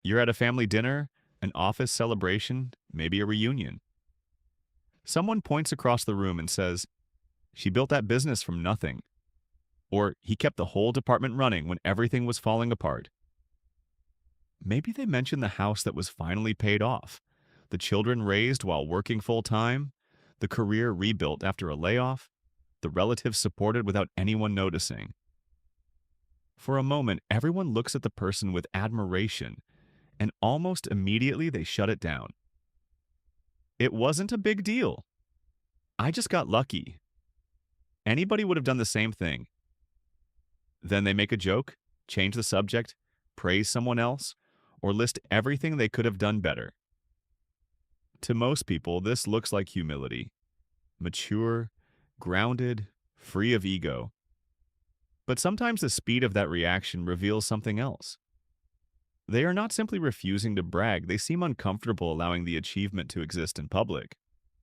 You're at a family dinner, an office celebration, maybe a reunion. Someone points across the room and says, "She built that business from nothing." Or, "He kept the whole department running when everything was falling apart." Maybe they mention the house that was finally paid off, the children raised while working full time, the career rebuilt after a layoff, the relatives supported without anyone noticing. For a moment, everyone looks at the person with admiration, and almost immediately they shut it down. "It wasn't a big deal. I just got lucky." Anybody would have done the same thing. Then they make a joke, change the subject, praise someone else, or list everything they could have done better. To most people, this looks like humility. Mature, grounded, free of ego. But sometimes the speed of that reaction reveals something else. They are not simply refusing to brag, they seem uncomfortable allowing the achievement to exist in public.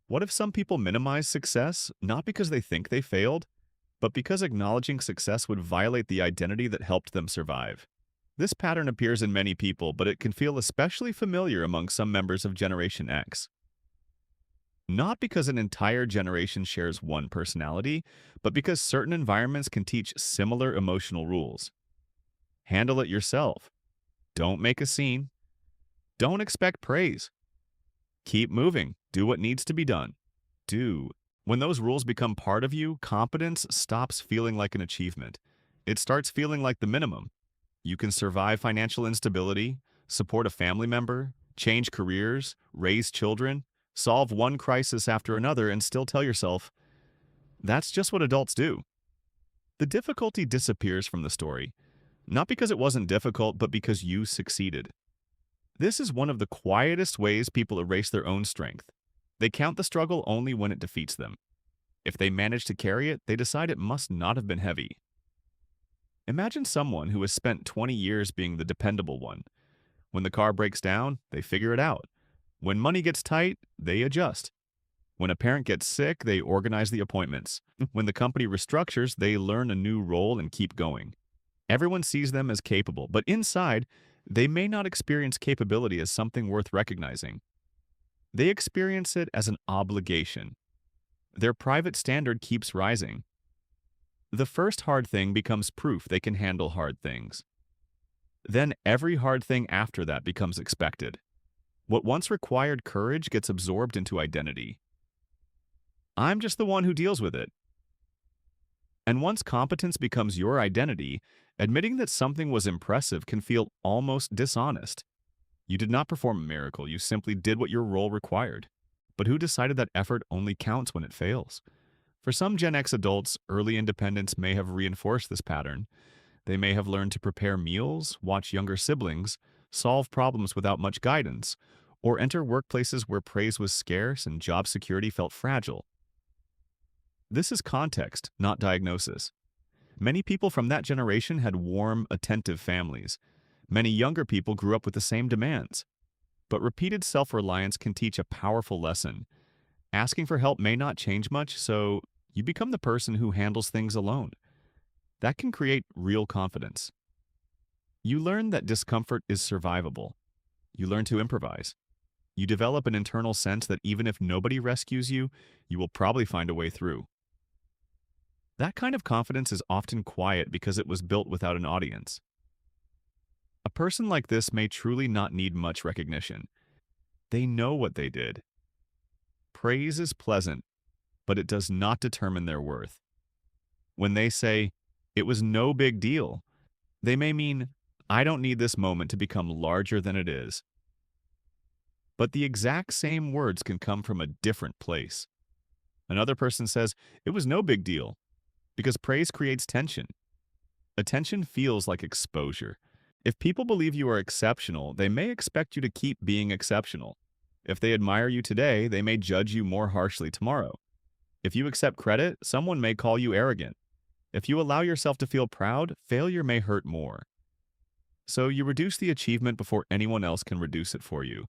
What if some people minimize success, not because they think they failed, but because acknowledging success would violate the identity that helped them survive? This pattern appears in many people, but it can feel especially familiar among some members of Generation X. Not because an entire generation shares one personality, but because certain environments can teach similar emotional rules. Handle it yourself. Don't make a scene. Don't expect praise. Keep moving. Do what needs to be done. Do. When those rules become part of you, competence stops feeling like an achievement. It starts feeling like the minimum. You can survive financial instability, support a family member, change careers, raise children, solve one crisis after another, and still tell yourself, that's just what adults do. The difficulty disappears from the story, not because it wasn't difficult, but because you succeeded. This is one of the quietest ways people erase their own strength. They count the struggle only when it defeats them. If they manage to carry it, they decide it must not have been heavy. Imagine someone who has spent 20 years being the dependable one. When the car breaks down, they figure it out. When money gets tight, they adjust. When a parent gets sick, they organize the appointments. When the company restructures, they learn a new role and keep going. Everyone sees them as capable, but inside, they may not experience capability as something worth recognizing. They experience it as an obligation. Their private standard keeps rising. The first hard thing becomes proof they can handle hard things. Then every hard thing after that becomes expected. What once required courage gets absorbed into identity. I'm just the one who deals with it. And once competence becomes your identity, admitting that something was impressive can feel almost dishonest. You did not perform a miracle, you simply did what your role required. But who decided that effort only counts when it fails? For some Gen X adults, early independence may have reinforced this pattern. They may have learned to prepare meals, watch younger siblings, solve problems without much guidance, or enter workplaces where praise was scarce and job security felt fragile. This is context, not diagnosis. Many people from that generation had warm, attentive families. Many younger people grew up with the same demands. But repeated self-reliance can teach a powerful lesson. Asking for help may not change much, so you become the person who handles things alone. That can create real confidence. You learn that discomfort is survivable. You learn to improvise. You develop an internal sense that even if nobody rescues you, you will probably find a way through. That kind of confidence is often quiet because it was built without an audience. A person like this may truly not need much recognition. They know what they did. Praise is pleasant, but it does not determine their worth. When they say, "It was no big deal," they may mean, "I don't need this moment to become larger than it is." But the exact same words can come from a different place. Another person says, "It was no big deal," because praise creates tension. Attention feels like exposure. If people believe you are exceptional, they may expect you to keep being exceptional. If they admire you today, they may judge you more harshly tomorrow. If you accept credit, someone may call you arrogant. If you allow yourself to feel proud, failure may hurt more. So you reduce the achievement before anyone else can reduce it for you.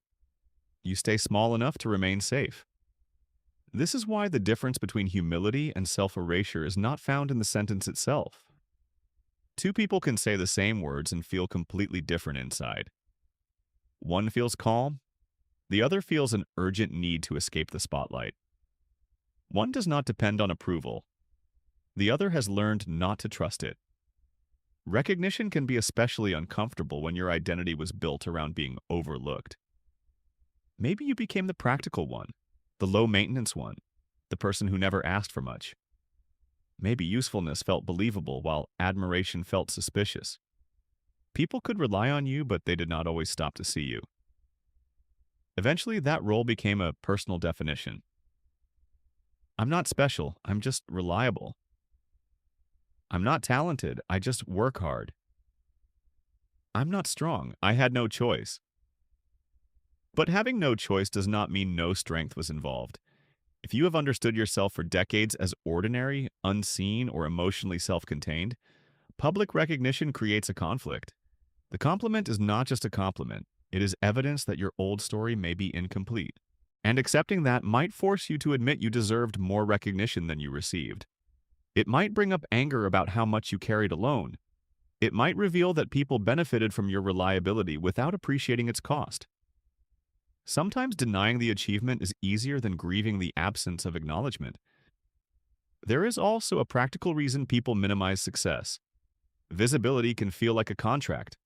You stay small enough to remain safe. This is why the difference between humility and self-erasure is not found in the sentence itself. Two people can say the same words and feel completely different inside. One feels calm, the other feels an urgent need to escape the spotlight. One does not depend on approval, the other has learned not to trust it. Recognition can be especially uncomfortable when your identity was built around being overlooked. Maybe you became the practical one, the low-maintenance one, the person who never asked for much. Maybe usefulness felt believable while admiration felt suspicious. People could rely on you, but they did not always stop to see you. Eventually, that role became a personal definition. I'm not special, I'm just reliable. I'm not talented, I just work hard. I'm not strong, I had no choice. But having no choice does not mean no strength was involved. If you have understood yourself for decades as ordinary, unseen, or emotionally self-contained, public recognition creates a conflict. The compliment is not just a compliment, it is evidence that your old story may be incomplete. And accepting that might force you to admit you deserved more recognition than you received. It might bring up anger about how much you carried alone. It might reveal that people benefited from your reliability without appreciating its cost. Sometimes denying the achievement is easier than grieving the absence of acknowledgement. There is also a practical reason people minimize success. Visibility can feel like a contract.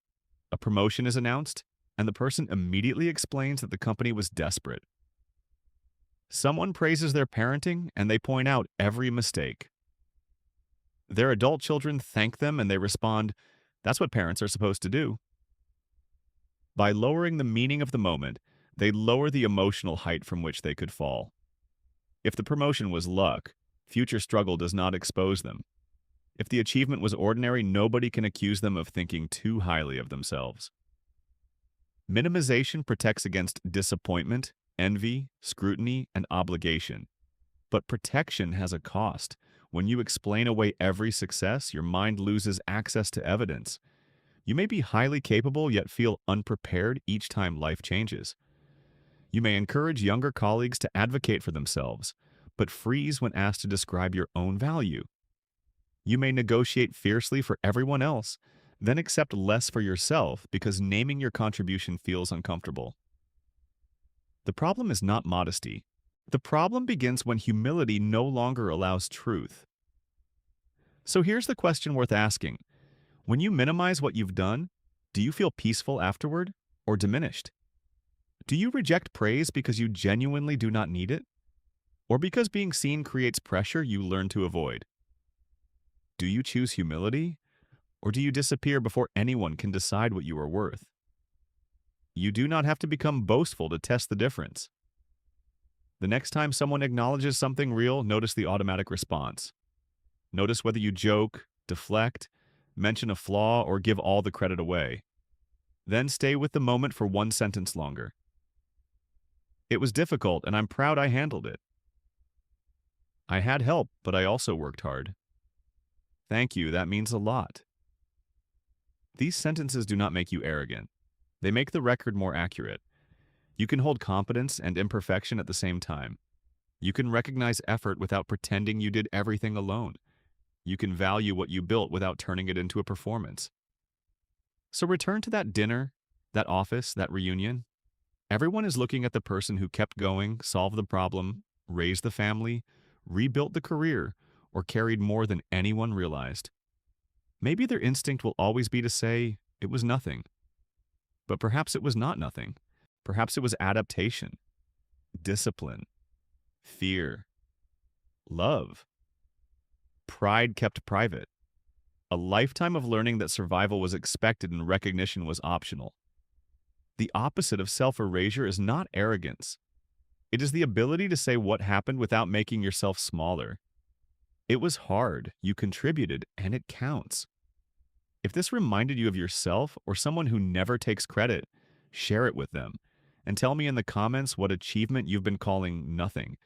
A promotion is announced, and the person immediately explains that the company was desperate. Someone praises their parenting, and they point out every mistake. Their adult children thank them, and they respond, "That's what parents are supposed to do." By lowering the meaning of the moment, they lower the emotional height from which they could fall. If the promotion was luck, future struggle does not expose them. If the achievement was ordinary, nobody can accuse them of thinking too highly of themselves. Minimization protects against disappointment, envy, scrutiny, and obligation. But protection has a cost. When you explain away every success, your mind loses access to evidence. You may be highly capable yet feel unprepared each time life changes. You may encourage younger colleagues to advocate for themselves, but freeze when asked to describe your own value. You may negotiate fiercely for everyone else, then accept less for yourself because naming your contribution feels uncomfortable. The problem is not modesty. The problem begins when humility no longer allows truth. So here's the question worth asking. When you minimize what you've done, do you feel peaceful afterward or diminished? Do you reject praise because you genuinely do not need it? Or because being seen creates pressure you learn to avoid? Do you choose humility? Or do you disappear before anyone can decide what you are worth? You do not have to become boastful to test the difference. The next time someone acknowledges something real, notice the automatic response. Notice whether you joke, deflect, mention a flaw, or give all the credit away. Then stay with the moment for one sentence longer. It was difficult, and I'm proud I handled it. I had help, but I also worked hard. Thank you, that means a lot. These sentences do not make you arrogant. They make the record more accurate. You can hold competence and imperfection at the same time. You can recognize effort without pretending you did everything alone. You can value what you built without turning it into a performance. So return to that dinner, that office, that reunion. Everyone is looking at the person who kept going, solved the problem, raised the family, rebuilt the career, or carried more than anyone realized. Maybe their instinct will always be to say, it was nothing. But perhaps it was not nothing. Perhaps it was adaptation, discipline, fear, love, pride kept private, a lifetime of learning that survival was expected and recognition was optional. The opposite of self-erasure is not arrogance. It is the ability to say what happened without making yourself smaller. It was hard, you contributed, and it counts. If this reminded you of yourself or someone who never takes credit, share it with them. And tell me in the comments what achievement you've been calling nothing.